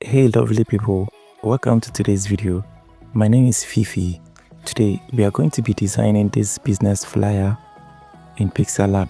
Hey lovely people, welcome to today's video. My name is Fifi. Today we are going to be designing this business flyer in PixelLab.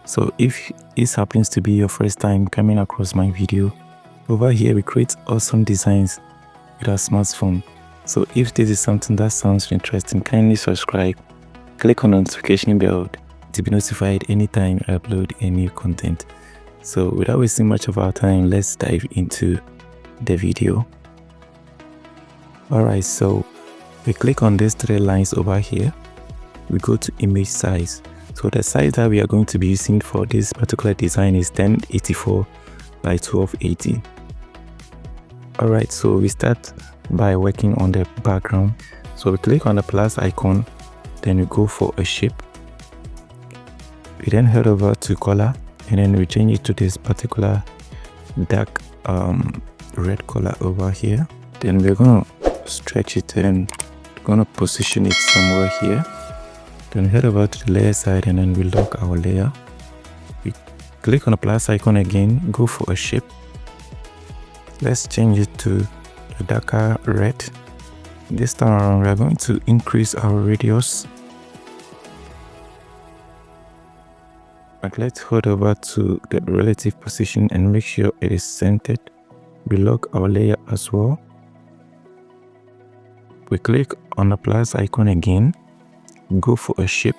So if this happens to be your first time coming across my video, over here we create awesome designs with our smartphone. So if this is something that sounds interesting, kindly subscribe, click on the notification bell to be notified anytime I upload a new content. So without wasting much of our time, let's dive into the video. Alright, so we click on these three lines over here. We go to image size. So the size that we are going to be using for this particular design is 1084 by 1280. Alright, so we start by working on the background. So we click on the plus icon, then we go for a shape. We then head over to color, and then we change it to this particular dark red color over here. Then we're gonna stretch it and gonna position it somewhere here. Then head over to the layer side, and then we lock our layer. We click on the plus icon again, go for a shape. Let's change it to a darker red. This time around we are going to increase our radius. But let's head over to the relative position and make sure it is centered. We lock our layer as well. We click on the plus icon again, go for a shape.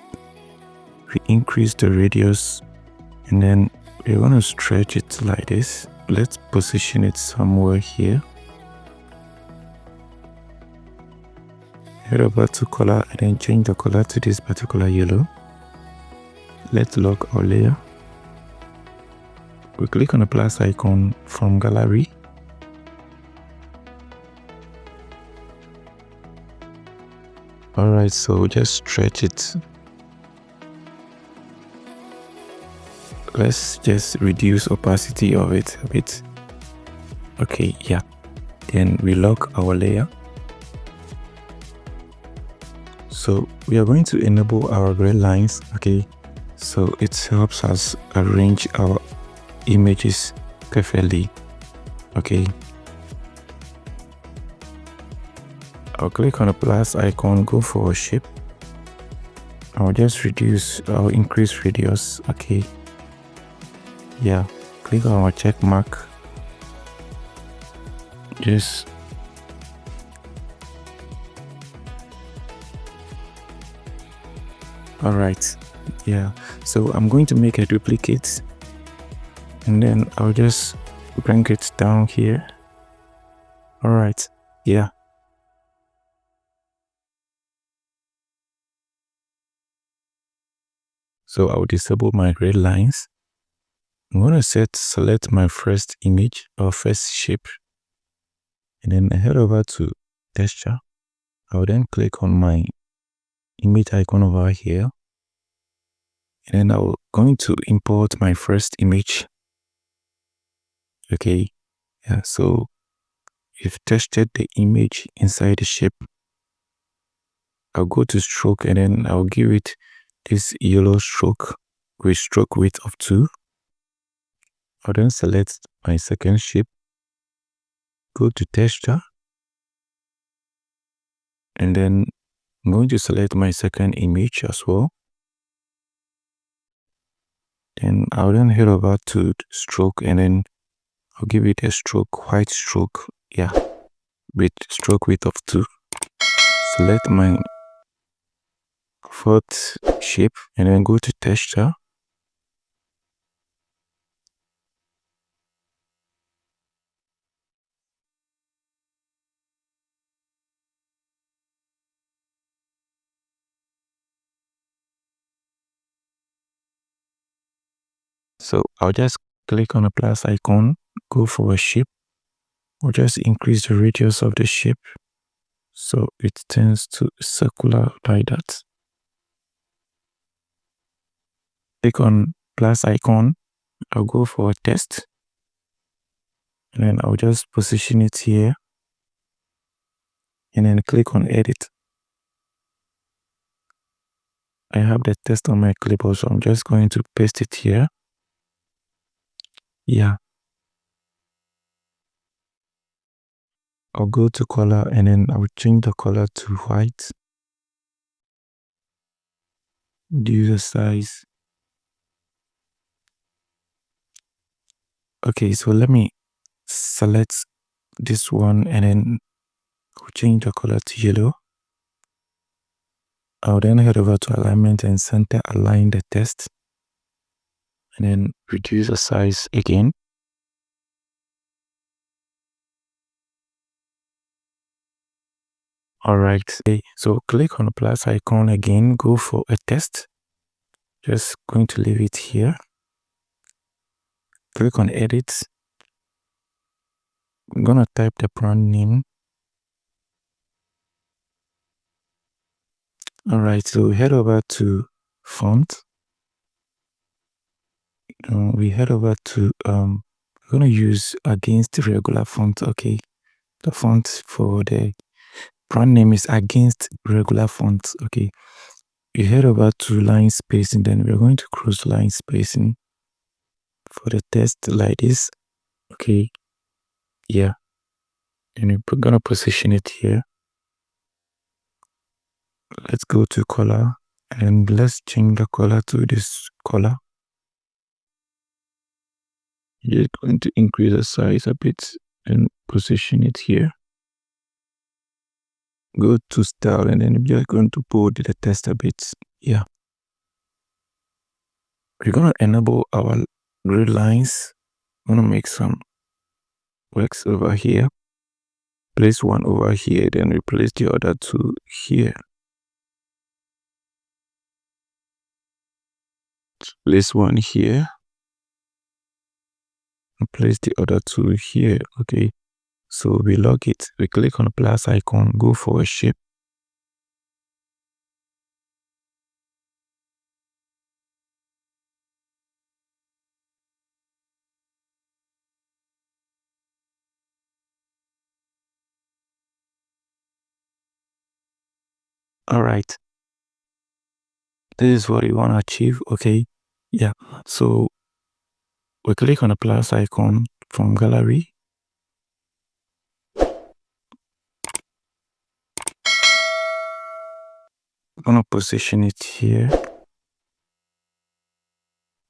We increase the radius, and then we're going to stretch it like this. Let's position it somewhere here. Head over to color and then change the color to this particular yellow. Let's lock our layer. We click on the plus icon from gallery. Alright, so just stretch it. Let's just reduce opacity of it a bit. Okay, yeah. Then we lock our layer. So we are going to enable our gray lines, okay? So it helps us arrange our images perfectly, okay? I'll click on the plus icon, go for a shape. I'll increase radius, okay? Yeah, click on our check mark. Just alright, yeah. So I'm going to make a duplicate, and then I'll just bring it down here. Alright, yeah. So I'll disable my gray lines. I'm going to select my first image or first shape, and then I head over to texture. I'll then click on my image icon over here, and then I'm going to import my first image. Okay, yeah, so we've tested the image inside the shape. I'll go to stroke, and then I'll give it this yellow stroke with stroke width of 2. I'll then select my second shape, go to texture, and then I'm going to select my second image as well. Then I'll then head over to stroke, and then I'll give it a white stroke, yeah, with stroke width of 2. Select my fourth shape, and then go to texture. So I'll just click on the plus icon, go for a shape. I'll just increase the radius of the shape so it turns to circular like that. Click on plus icon, I'll go for a test, and then I'll just position it here, and then click on edit. I have the text on my clipboard, so I'm just going to paste it here. Yeah. I'll go to color and then I will change the color to white. Reduce the size. Okay, so let me select this one and then I'll change the color to yellow. I'll then head over to alignment and center align the text and then reduce the size again. All right, okay, so click on the plus icon again, go for a text. Just going to leave it here. Click on edit. I'm gonna type the brand name. All right, so head over to font. We head over to we're gonna use against regular font. Okay, the font for the brand name is against regular font. Okay, you head over to line spacing, then we're going to cross line spacing for the text like this. Okay, yeah, and we're gonna position it here. Let's go to color and let's change the color to this color. You're going to increase the size a bit and position it here. Go to style and then we're going to bold the text a bit. Yeah. We're going to enable our grid lines. I'm going to make some works over here. Place one over here, then replace the other two here. Place one here. And place the other two here. Okay. So we lock it. We click on the plus icon, go for a shape. All right. This is what you want to achieve. Okay. Yeah. So we click on the plus icon from gallery. I'm gonna position it here.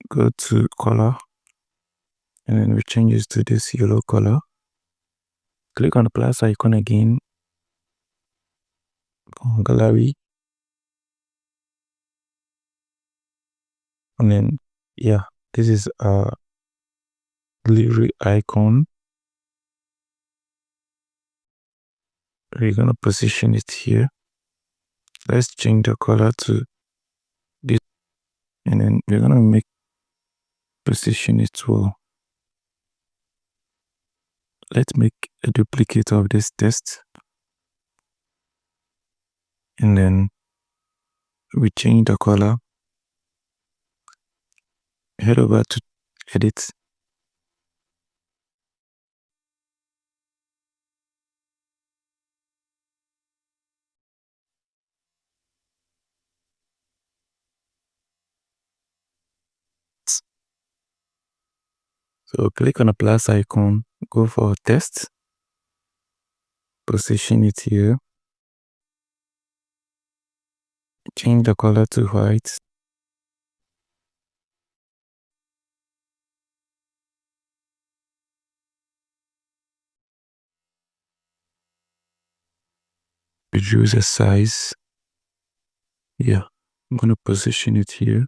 Go to color and then we change it to this yellow color. Click on the plus icon again on gallery. And then, yeah, this is a delivery icon. We're gonna position it here. Let's change the color to this, and then we're gonna position it well. Let's make a duplicate of this text, and then we change the color. Head over to edit. So click on the plus icon, go for text, position it here, change the color to white, reduce the size. Yeah, I'm gonna position it here.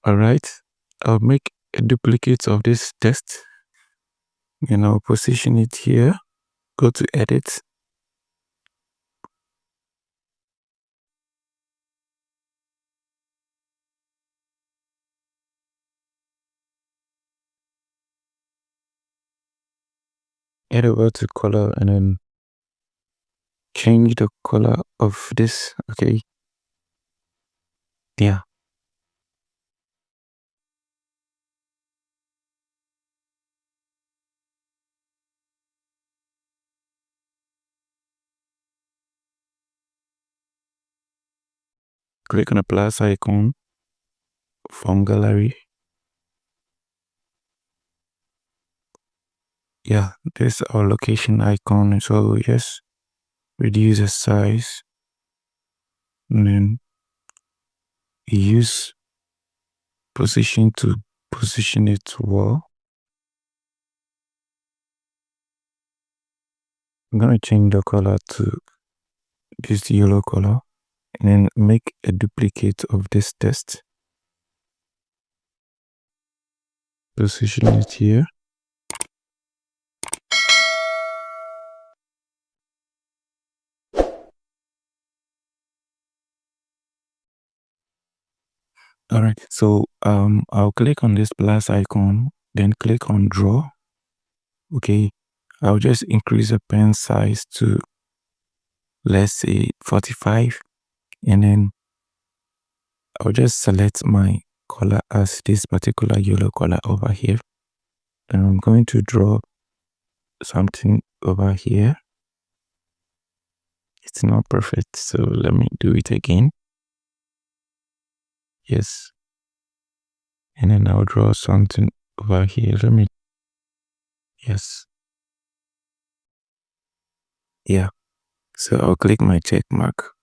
All right, I'll make a duplicate of this text and I'll position it here. Go to edit. Head over to color and then change the color of this. Okay. Yeah. Click on the plus icon from gallery. yeah, this is our location icon. So just reduce the size and then use position to position it well. I'm going to change the color to this yellow color and then make a duplicate of this text. Position it here. All right, so I'll click on this plus icon, then click on draw. Okay, I'll just increase the pen size to, let's say, 45, and then I'll just select my color as this particular yellow color over here. And I'm going to draw something over here. It's not perfect, so let me do it again. Yes. And then I'll draw something over here. Yes. Yeah. So I'll click my check mark.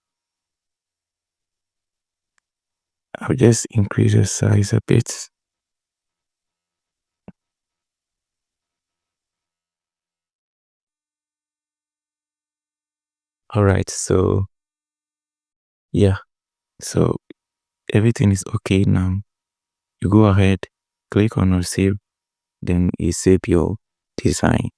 I'll just increase the size a bit. All right, so yeah, so everything is okay now. You go ahead, click on save, then you save your design.